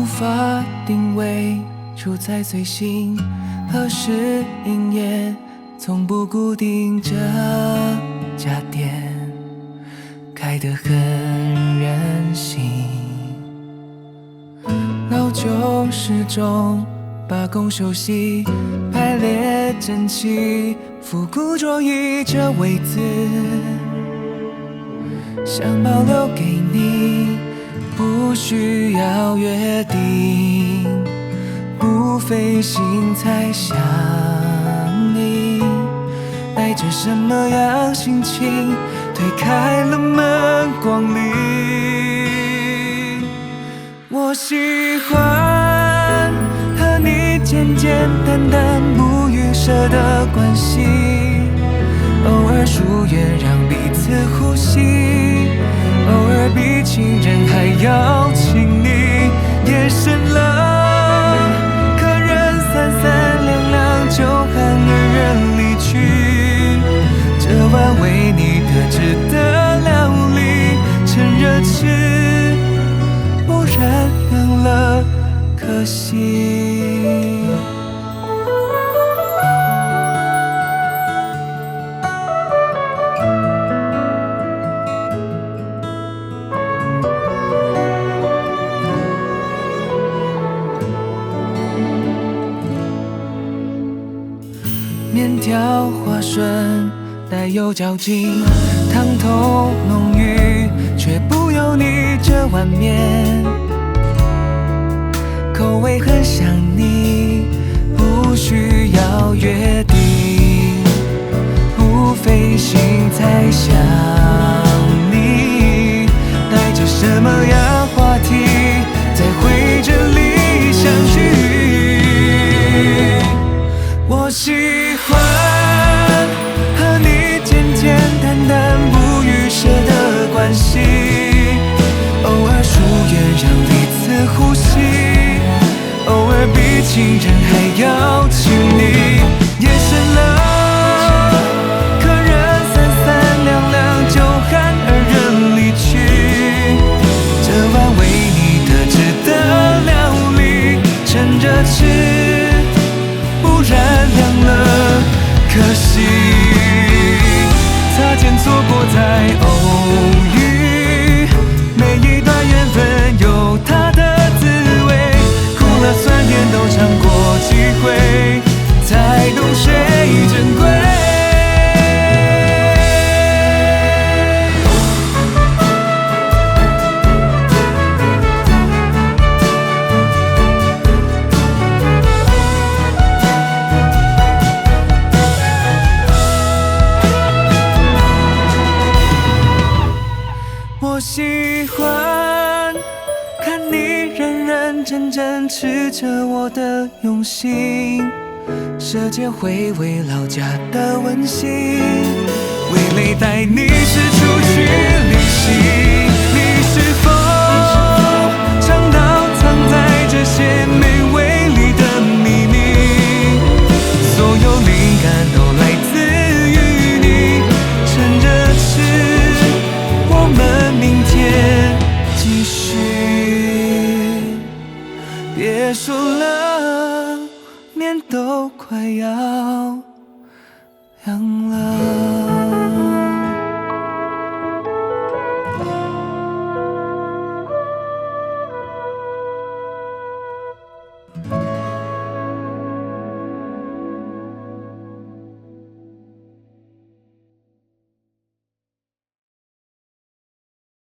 法定位，出在随心，何时营业，从不固定这家店，开得很任性。老旧时钟把公休息排列整齐，复古桌椅这位子，想保留给你，不需要约定，不费心才想你，带着什么样心情推开了门光临。我喜欢和你简简单单不预设的关系，偶尔疏远让彼此呼吸，偶尔比情人还要亲昵。夜深了，客人三三两两就喊二人离去，这晚为你特制的料理趁热吃，不然凉了可惜。面条滑顺，带有嚼劲，汤头浓郁，却不油腻这碗面，口味很像你，不需要约定，不费心才想你，带着什么样话题，在会这里相聚。我喜欢和你简简单单不预设的关系，偶尔疏远让彼此呼吸，偶尔比情人还要亲昵。夜深了，客人三三两两就喊二人离去，这晚为你特制的料理趁热吃，不然凉了可惜。擦肩错过才偶遇，每一段缘分有它的滋味，苦辣酸甜都尝过几回，才懂谁珍贵。我喜欢看你认认真真吃着我的用心，舌尖回味老家的温馨，味蕾带你是出去旅行。你是否尝到藏在这些美味里的秘密？所有灵感都来自于你，趁热吃，我们明天继续。别说了，面都快要凉了。